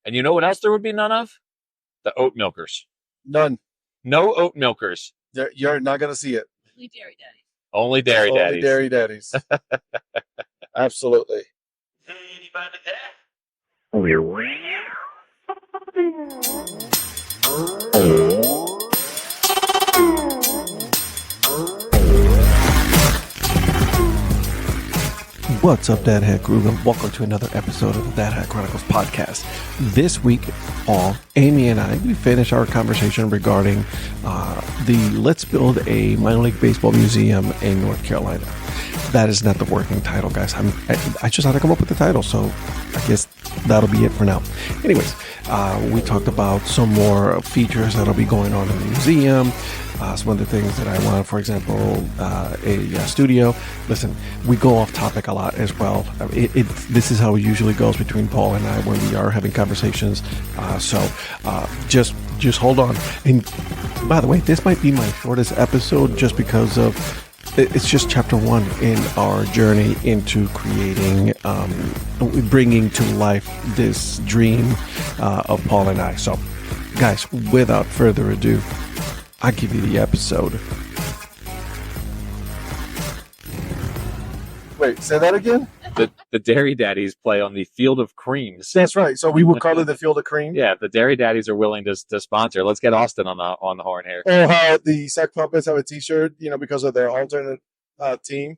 And you know what else there would be none of? The oat milkers. None. No oat milkers. You're not going to see it. Only dairy daddies. Only dairy daddies. Only dairy daddies. Absolutely. Anybody there? What's up, Dad Hat Crew, and welcome to another episode of the Dad Hat Chronicles Podcast. This week, Paul, Amy, and I, we finish our conversation regarding the Let's Build a Minor League Baseball Museum in North Carolina. That is not the working title, guys. I just had to come up with the title, so I guess that'll be it for now. Anyways, we talked about some more features that'll be going on in the museum. Some of the things that I want, for example, a studio. Listen, we go off topic a lot as well. This is how it usually goes between Paul and I when we are having conversations. So just hold on. And by the way, this might be my shortest episode just because of it's just chapter 1 in our journey into creating, bringing to life this dream of Paul and I. So, guys, without further ado, I'll give you the episode. Wait, say that again? The Dairy Daddies play on the Field of Creams. That's right. So we would call it the Field of Cream. Yeah, the Dairy Daddies are willing to sponsor. Let's get Austin on the horn here. Or how the Sack Puppets have a T-shirt, because of their alternate team.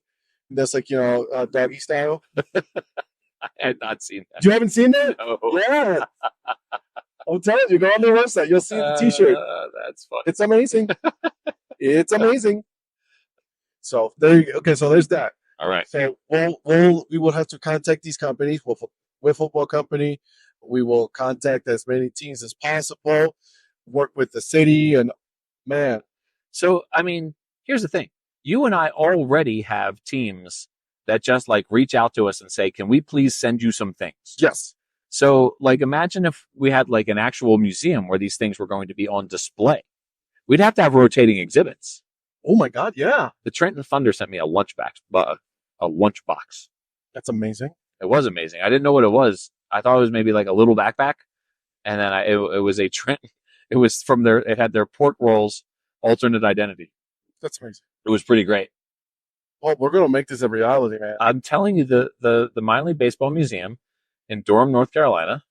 That's like, doggy style. I had not seen that. You haven't seen that? No. Yeah. I'm telling you, go on their website. You'll see the T-shirt. That's funny. It's amazing. It's amazing. So there you go. Okay, so there's that. All right. So we will have to contact these companies. With football company, we will contact as many teams as possible. Work with the city, and man. So I mean, here's the thing: you and I already have teams that just like reach out to us and say, "Can we please send you some things?" Yes. So, like, imagine if we had like an actual museum where these things were going to be on display. We'd have to have rotating exhibits. Oh my God! Yeah. The Trenton Thunder sent me a lunchbox. That's amazing. It was amazing. I didn't know what it was. I thought it was maybe like a little backpack, and then it was a Trenton. It was from their. It had their pork rolls alternate identity. That's amazing. It was pretty great. Well, we're gonna make this a reality, man. I'm telling you, the Minor League Baseball Museum in Durham, North Carolina,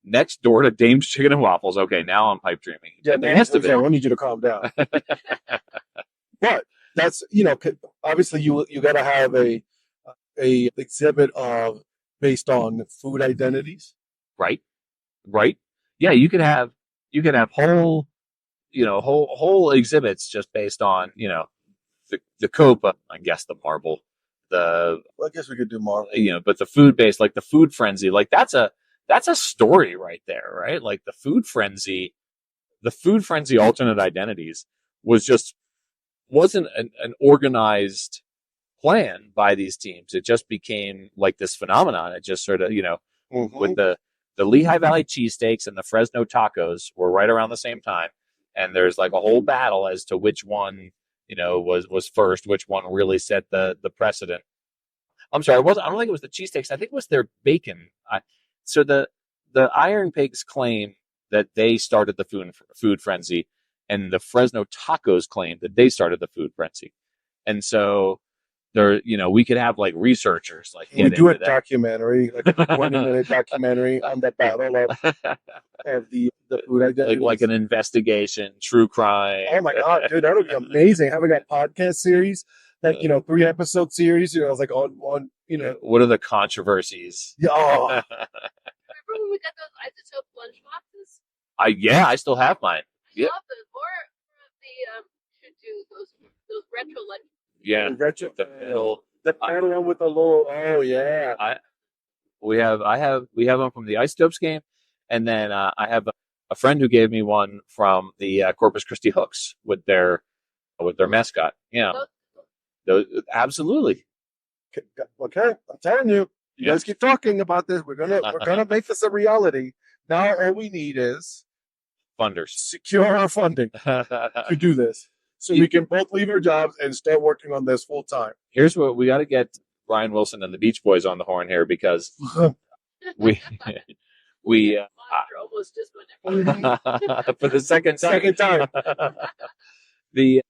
next door to Dame's Chicken and Waffles. Okay, now I'm pipe dreaming. Yeah, the rest of it. I need you to calm down. But that's obviously you got to have a exhibit of based on food identities. Right. Yeah, you could have whole exhibits just based on the copa. I guess the marble. Well, I guess we could do more. But the food based, like the food frenzy, like that's a story right there, right? Like the food frenzy alternate identities wasn't an organized plan by these teams. It just became like this phenomenon. It just sort of, with the Lehigh Valley cheesesteaks and the Fresno tacos were right around the same time. And there's like a whole battle as to which one was first, which one really set the precedent. I'm sorry, I don't think it was the cheesesteaks. I think it was their bacon. So the Iron Pigs claim that they started the food frenzy, and the Fresno tacos claim that they started the food frenzy. And so we could have like researchers like we do a documentary, like a 20-minute documentary on the battle of the food identity, like an investigation, true crime. Oh my God, dude, that would be amazing. Having a podcast series, like 3-episode series. It's like on What are the controversies? Yeah. Oh. Remember when we got those isotope lunch boxes? I still have mine. I love those. Or should do those retro lunch. Yeah, the panel with the little. Oh yeah. We have one from the Isotopes game, and then I have a friend who gave me one from the Corpus Christi Hooks with their mascot. Yeah, those absolutely. Okay, I'm telling you, you guys keep talking about this. We're gonna make this a reality. Now all we need is funders. Secure our funding to do this. So we can both leave our jobs and start working on this full time. Here's what we got to get Brian Wilson and the Beach Boys on the horn here, because we We Monster almost just went for the second time. Second time. The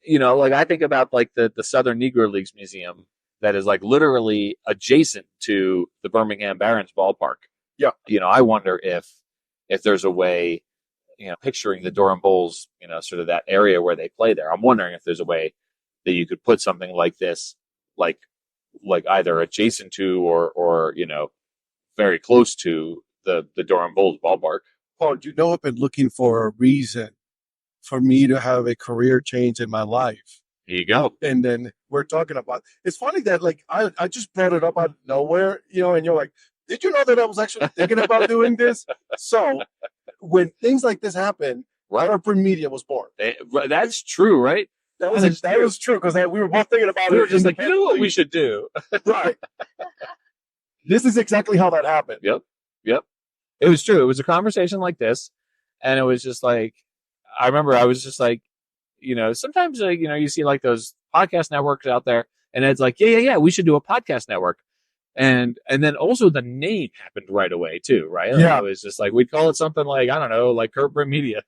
like I think about like the Southern Negro Leagues Museum that is like literally adjacent to the Birmingham Barons ballpark. Yeah. I wonder if there's a way, picturing the Durham Bulls, sort of that area where they play there. I'm wondering if there's a way that you could put something like this, like either adjacent to or very close to the Durham Bulls ballpark. Paul, I've been looking for a reason for me to have a career change in my life. Here you go. And then we're talking about, it's funny that like, I just brought it up out of nowhere, and you're like, did you know that I was actually thinking about doing this? So when things like this happen, Corporate Media was born. That's true, right? That was true because we were both thinking about it. We were just like, you know what we should do? Right. This is exactly how that happened. Yep. It was true. It was a conversation like this. And it was just like, I remember I was just like, sometimes, you see like those podcast networks out there and it's like, yeah, we should do a podcast network. And then also the name happened right away too, right? Like, yeah. It was just like, we'd call it something like, I don't know, like Corporate Media.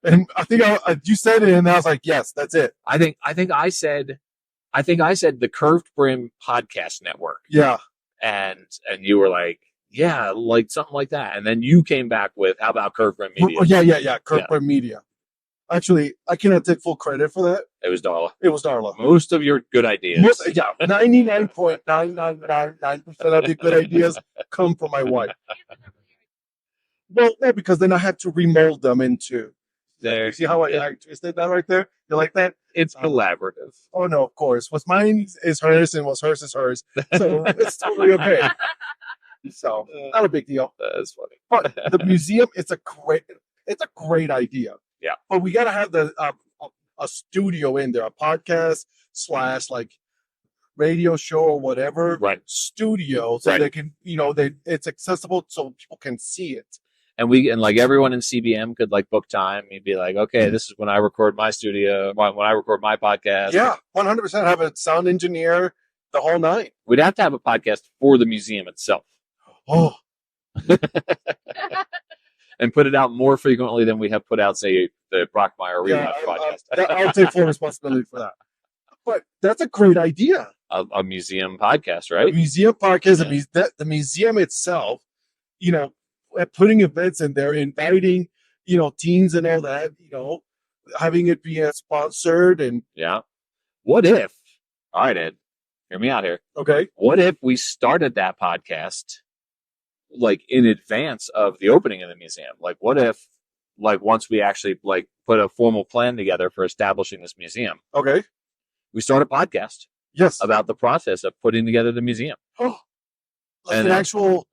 And I think you said it and I was like, yes, that's it. I think I said the Curved Brim Podcast Network. Yeah. And you were like, yeah, like something like that. And then you came back with, how about Curved Brim Media? Yeah. Curved Brim Media. Actually, I cannot take full credit for that. It was Darla. Most of your good ideas. 99.9999% of the good ideas come from my wife. Well, no, because then I had to remold them into. There. You see how I twisted that right there? You like that? It's collaborative. Oh, no, of course. What's mine is hers and what's hers is hers. So it's totally okay. So not a big deal. That's funny. But the museum, it's a great idea. Yeah. But we got to have a studio in there, a podcast / like radio show or whatever. Right. Studio. So they can, it's accessible so people can see it. And like everyone in CBM could like book time. You'd be like, okay, this is when I record my studio, when I record my podcast. Yeah. 100% have a sound engineer, the whole night. We'd have to have a podcast for the museum itself. Oh. And put it out more frequently than we have put out, say, the Brockmeyer Rematch podcast. I'll take full responsibility for that. But that's a great idea. A museum podcast, right? A museum podcast, the museum itself, putting events in there, inviting, teens and all that, having it be sponsored and. Yeah. What if, all right, Ed, hear me out here. Okay. What if we started that podcast like in advance of the opening of the museum? Like what if like once we actually like put a formal plan together for establishing this museum, okay, we start a podcast about the process of putting together the museum. Like an actual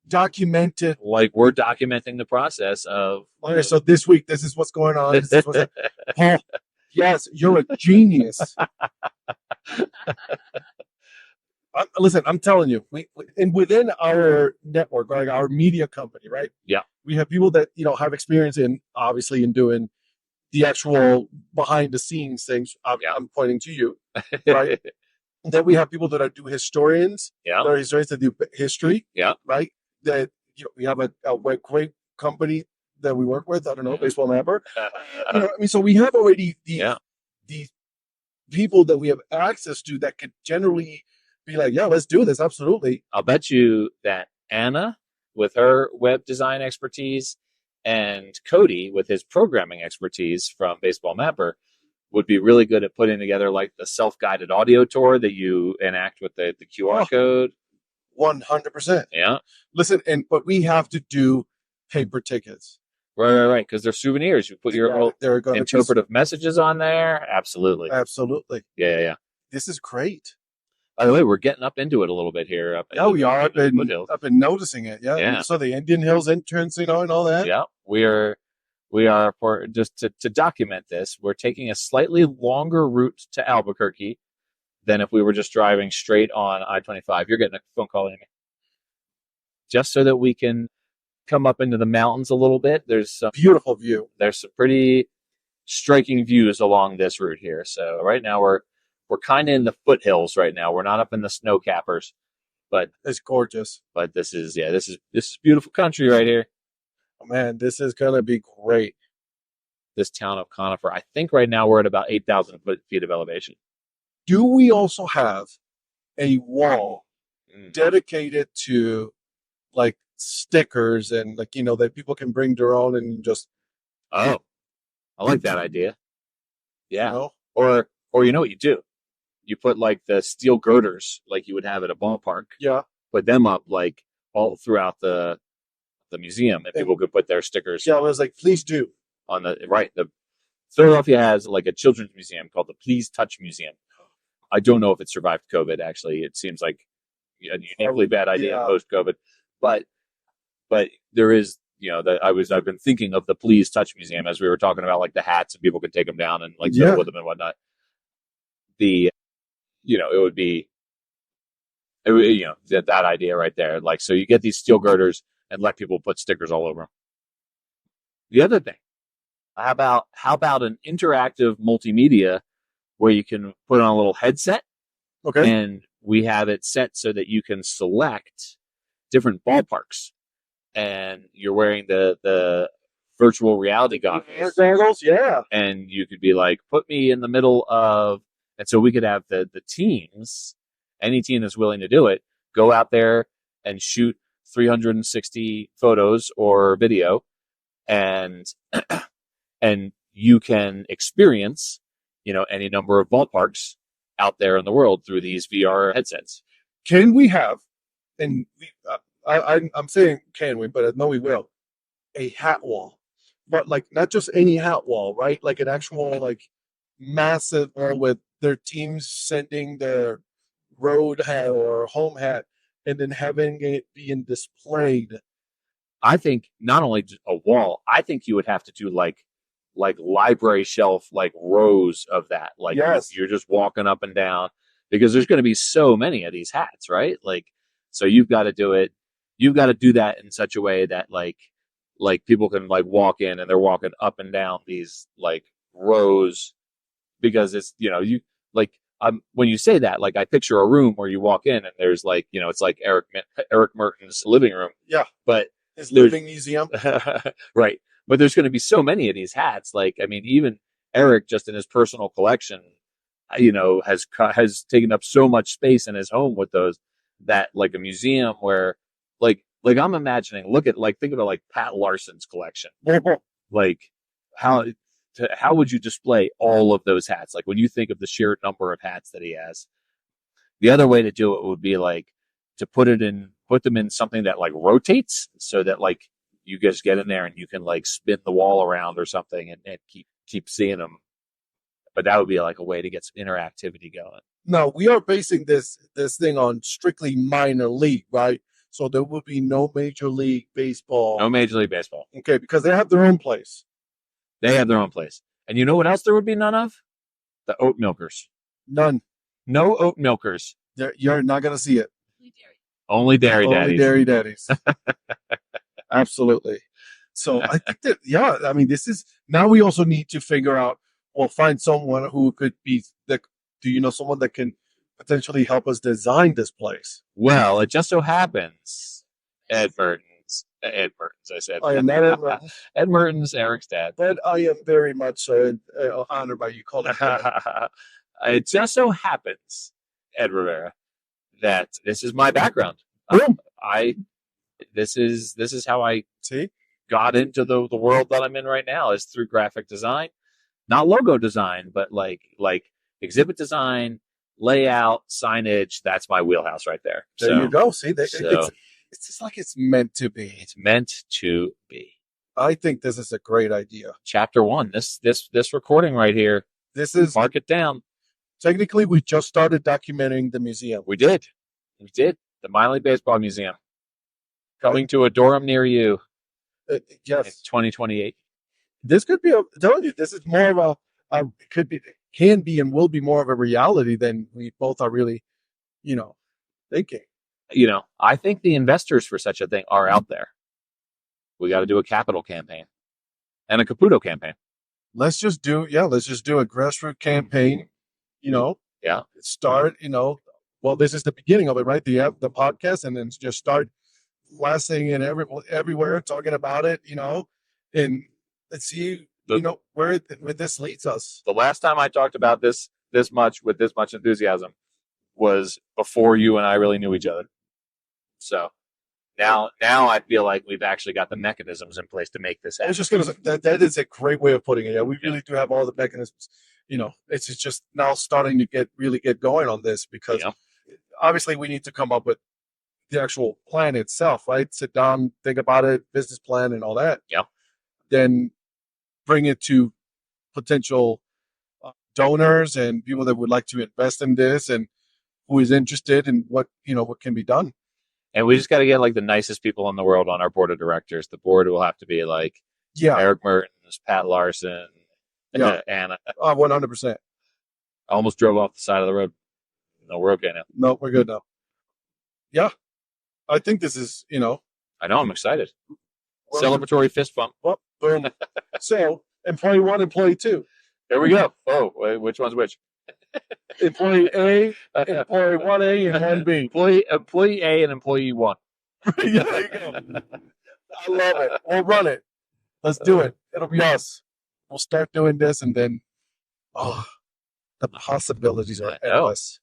documented, like we're documenting the process of. Okay, so this week this is what's going on. Paul, yes, you're a genius. Listen, I'm telling you, and within our network, like our media company, right? Yeah, we have people that have experience in doing the actual behind the scenes things. I'm pointing to you, right? Then we have people that do historians. Yeah, there are historians that do history. Yeah, right. That we have a great company that we work with. I don't know, Baseball Mapper. So we have already the people that we have access to that could generally be like, yeah, let's do this. Absolutely. I'll bet you that Anna, with her web design expertise, and Cody, with his programming expertise from Baseball Mapper, would be really good at putting together like the self-guided audio tour that you enact with the QR code. 100%. Yeah. Listen, but we have to do paper tickets. Right. Because they're souvenirs. You put your interpretive messages on there. Absolutely. Yeah. This is great. By the way, we're getting up into it a little bit here. We are. I've been noticing it. Yeah. So the Indian Hills entrance, and all that. Yeah. We are for just to document this. We're taking a slightly longer route to Albuquerque than if we were just driving straight on I-25. You're getting a phone call, Amy. Just so that we can come up into the mountains a little bit. There's some beautiful view. There's some pretty striking views along this route here. So right now we're kind of in the foothills right now. We're not up in the snow cappers. But It's gorgeous. but this is beautiful country right here. Oh, man, this is going to be great. This town of Conifer. I think right now we're at about 8,000 feet of elevation. Do we also have a wall dedicated to like stickers and like, that people can bring their own and just, Oh, I like that idea. Yeah. you know? Or you know what you do? You put like the steel girders like you would have at a ballpark. Yeah. Put them up like all throughout the museum, and people could put their stickers. Yeah, I was like, please do. On the right. The Philadelphia has like a children's museum called the Please Touch Museum. I don't know if it survived COVID. Actually, it seems like a uniquely bad idea post COVID, but there is, I've been thinking of the Please Touch Museum as we were talking about like the hats and people could take them down and like fiddle with them and whatnot. It would be, that idea right there. Like, so you get these steel girders and let people put stickers all over them. The other thing, how about an interactive multimedia where you can put on a little headset? Okay. And we have it set so that you can select different ballparks, and you're wearing the virtual reality goggles. Yeah. And you could be like, put me in the middle of, and so we could have the teams, any team that's willing to do it, go out there and shoot 360 photos or video, and you can experience, any number of ballparks out there in the world through these VR headsets. Can we have, and I'm saying can we, but I know we will, a hat wall, but like not just any hat wall, right? Like an actual like massive wall with their teams sending their road hat or home hat, and then having it being displayed. I think not only a wall, I think you would have to do like library shelf, like rows of that. Like you're just walking up and down, because there's going to be so many of these hats, right? Like, so you've got to do it. You've got to do that in such a way that like people can like walk in and they're walking up and down these like rows, because it's, you like, when you say that, like I picture a room where you walk in and there's like, it's like Eric Merton's living room. Yeah. But his living museum. Right. But there's going to be so many of these hats. Like, I mean, even Eric, just in his personal collection, has taken up so much space in his home with those, that like a museum where like I'm imagining, think about like Pat Larson's collection. Like how would you display all of those hats? Like when you think of the sheer number of hats that he has, the other way to do it would be like to put them in something that like rotates, so that like you just get in there and you can like spin the wall around or something and keep seeing them. But that would be like a way to get some interactivity going. No, we are basing this thing on strictly minor league, right? So there will be no Major League Baseball. No Major League Baseball. Okay, because they have their own place. They have their own place. And you know what else there would be none of? The oat milkers. None. No oat milkers. You're not going to see it. Only dairy daddies. Only dairy daddies. Absolutely. So I think that, this is, now we also need to figure out, or find someone who could be, someone that can potentially help us design this place? Well, it just so happens Ed Mertens, I said. I am not Ed Mertens. Ed Mertens, Eric's dad. But I am very much honored by you calling him. It just so happens, Ed Rivera, that this is my background. This is how I got into the world that I'm in right now, is through graphic design, not logo design, but like exhibit design, layout, signage. That's my wheelhouse right there. There you go. See, it's just like it's meant to be. It's meant to be. I think this is a great idea. Chapter 1. This recording right here. This is, mark it down. Technically, we just started documenting the museum. We did. The Minor League Baseball Museum. Coming to a Durham near you. Yes. In 2028. This could be, I'm telling you, this is more of can be and will be more of a reality than we both are really, thinking. I think the investors for such a thing are out there. We got to do a capital campaign and a Caputo campaign. Let's just do a grassroots campaign, Yeah. Start, well, this is the beginning of it, right? The podcast, and then just start blasting it everywhere, talking about it, and let's see, where this leads us. The last time I talked about this much with this much enthusiasm was before you and I really knew each other. So now I feel like we've actually got the mechanisms in place to make this happen. I was just going to say that is a great way of putting it. Yeah, we really do have all the mechanisms. It's just now starting to get going on this, because obviously we need to come up with the actual plan itself, right? Sit down, think about it, business plan and all that. Yeah. Then bring it to potential donors and people that would like to invest in this and who is interested in what can be done. And we just got to get like the nicest people in the world on our board of directors. The board will have to be like Eric Mertens, Pat Larson, Anna. 100%. I almost drove off the side of the road. No, we're okay now. No, we're good now. Yeah. I think this is, I know, I'm excited. Well, celebratory fist bump. Well, boom. So, employee 1, employee 2. There we go. Oh, wait, which one's which? Employee A, employee 1A, and 1B. Employee A and employee 1. Yeah, there you go. I love it. We'll run it. Let's do it. It'll be us. We'll start doing this, and then, the possibilities are endless.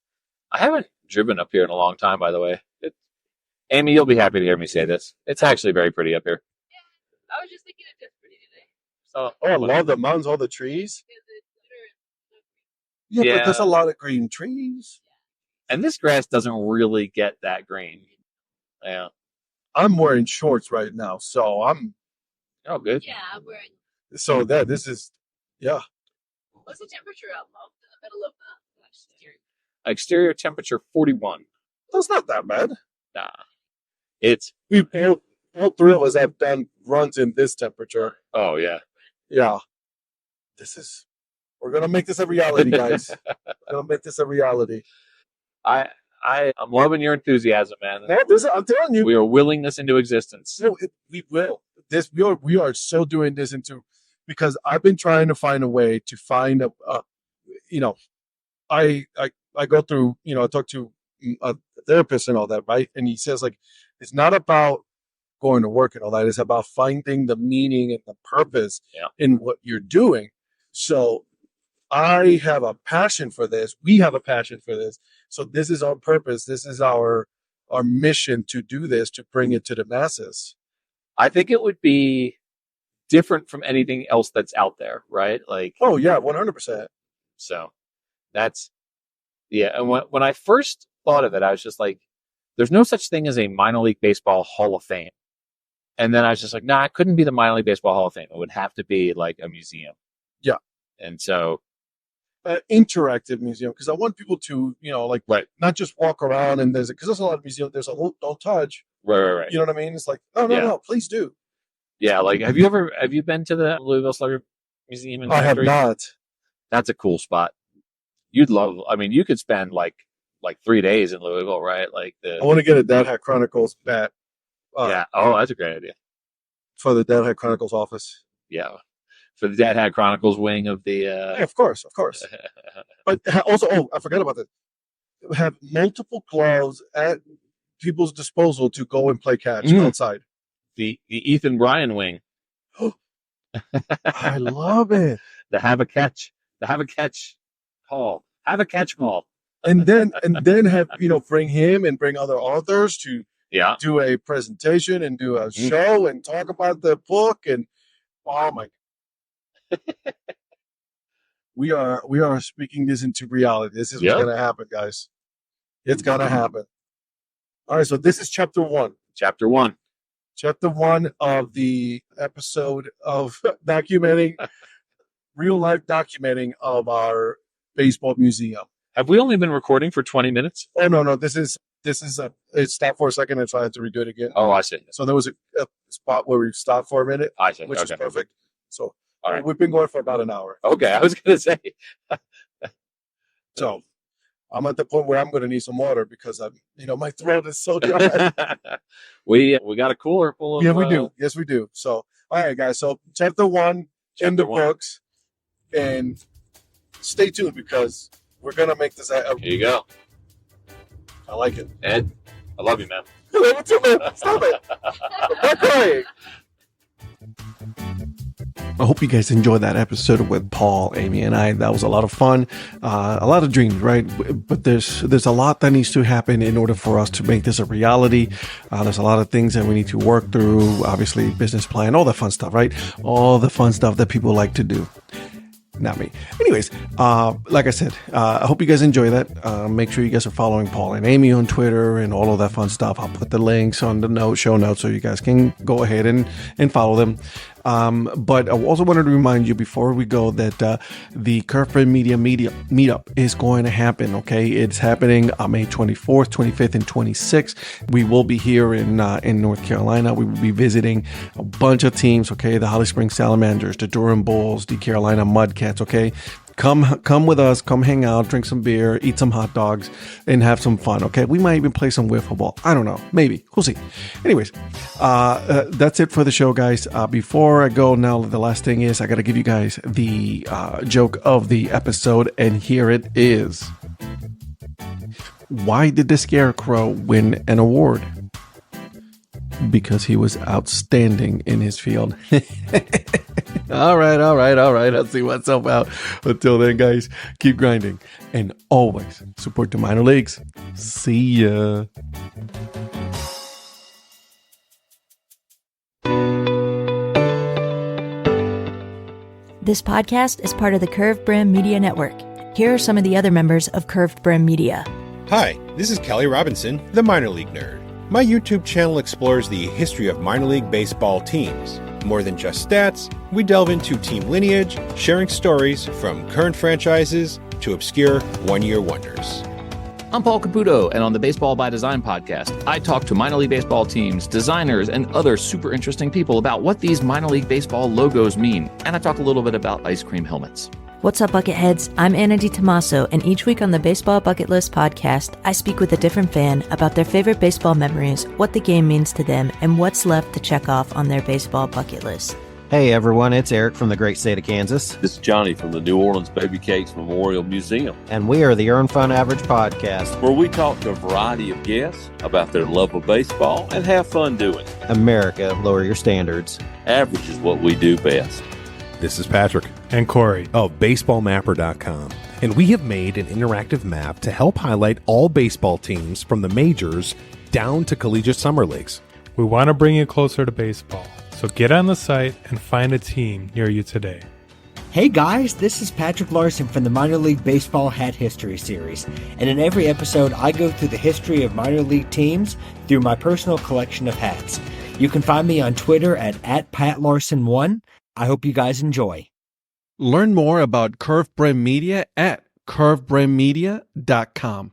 I haven't driven up here in a long time, by the way. Amy, you'll be happy to hear me say this. It's actually very pretty up here. Yeah, I was just thinking it's just pretty today. So, I love the mountains, all the trees. Yeah, but there's a lot of green trees. And this grass doesn't really get that green. Yeah. I'm wearing shorts right now, so I'm... Oh, good. Yeah, I'm wearing... So this is... Yeah. What's the temperature out in the middle of the exterior? Exterior temperature 41. That's not that bad. Nah. All three of us have done runs in this temperature. Oh, yeah. Yeah. We're going to make this a reality, guys. We're going to make this a reality. I'm loving your enthusiasm, man. No, I'm telling you. We are willing this into existence. No, we will. We are so doing this because I've been trying to find a way to find I go through, I talk to a therapist and all that, right? And he says, like, it's not about going to work and all that. It's about finding the meaning and the purpose in what you're doing. So I have a passion for this. We have a passion for this. So this is our purpose. This is our mission to do this, to bring it to the masses. I think it would be different from anything else that's out there, right? Like, oh yeah, 100%. So that's, and when I first thought of it, I was just like, there's no such thing as a minor league baseball Hall of Fame. And then I was just like, nah, it couldn't be the minor league baseball Hall of Fame. It would have to be like a museum. Yeah. And so, interactive museum, because I want people to, not just walk around and there's a lot of museums. There's a don't touch. Right. You know what I mean? It's like, no, please do. Yeah. Like, have you been to the Louisville Slugger Museum? I have not. That's a cool spot. You'd love. I mean, you could spend like 3 days in Louisville, right? Like I want to get a Dad Hat Chronicles bat. Yeah. Oh, that's a great idea. For the Dad Hat Chronicles office. Yeah. For the Dad Hat Chronicles wing of the... Yeah, of course. But also, I forgot about that. Have multiple gloves at people's disposal to go and play catch outside. The Ethan Bryan wing. I love it. The have a catch hall. Have a catch hall. And then have, bring him and bring other authors to do a presentation and do a show and talk about the book. And oh my God. We are speaking this into reality. This is what's going to happen, guys. It's going to happen. All right. So this is chapter 1. Chapter 1 of the episode of documenting real life documenting of our baseball museum. Have we only been recording for 20 minutes? Oh, no. This is it stopped for a second, and so I had to redo it again. Oh, I see. So there was a spot where we stopped for a minute. I see. Which is perfect. So all right. We've been going for about an hour. Okay, I was going to say. So I'm at the point where I'm going to need some water because my throat is so dry. we got a cooler full of... Yeah, we do. Yes, we do. So, all right, guys. So chapter 1 in the books. And stay tuned because we're going to make this... Here you go. I like it. Ed, I love you, man. I love it too, man. Stop it. I'm not crying. I hope you guys enjoyed that episode with Paul, Amy, and I. That was a lot of fun, a lot of dreams, right? But there's a lot that needs to happen in order for us to make this a reality. There's a lot of things that we need to work through, obviously business plan, all the fun stuff, right? All the fun stuff that people like to do. Not me. Anyways, like I said, I hope you guys enjoy that. Make sure you guys are following Paul and Amy on Twitter and all of that fun stuff. I'll put the links on the show notes so you guys can go ahead and follow them. But I also wanted to remind you before we go that the Curve Brand Media meetup is going to happen. Okay, it's happening on May 24th, 25th, and 26th. We will be here in North Carolina. We will be visiting a bunch of teams. Okay, the Holly Springs Salamanders, the Durham Bulls, the Carolina Mudcats. Okay. Come with us, come hang out, drink some beer, eat some hot dogs, and have some fun, okay? We might even play some wiffle ball. I don't know. Maybe. We'll see. Anyways, that's it for the show, guys. Before I go now, the last thing is I got to give you guys the joke of the episode, and here it is. Why did the Scarecrow win an award? Because he was outstanding in his field. All right. I'll see what's up out. Until then, guys, keep grinding and always support the minor leagues. See ya. This podcast is part of the Curved Brim Media Network. Here are some of the other members of Curved Brim Media. Hi, this is Kelly Robinson, the Minor League Nerd. My YouTube channel explores the history of minor league baseball teams. More than just stats, we delve into team lineage, sharing stories from current franchises to obscure one-year wonders. I'm Paul Caputo, and on the Baseball by Design podcast, I talk to minor league baseball teams, designers, and other super interesting people about what these minor league baseball logos mean, and I talk a little bit about ice cream helmets. What's up, Bucketheads? I'm Anna DiTomaso, and each week on the Baseball Bucket List podcast, I speak with a different fan about their favorite baseball memories, what the game means to them, and what's left to check off on their baseball bucket list. Hey everyone, it's Eric from the great state of Kansas. This is Johnny from the New Orleans Baby Cakes Memorial Museum. And we are the Earn Fun Average podcast, where we talk to a variety of guests about their love of baseball and have fun doing it. America, lower your standards. Average is what we do best. This is Patrick and Corey of BaseballMapper.com, and we have made an interactive map to help highlight all baseball teams from the majors down to collegiate summer leagues. We want to bring you closer to baseball, so get on the site and find a team near you today. Hey guys, this is Patrick Larson from the Minor League Baseball Hat History Series, and in every episode I go through the history of minor league teams through my personal collection of hats. You can find me on Twitter at @PatLarson1. I hope you guys enjoy. Learn more about Curve Brand Media at curvebrandmedia.com.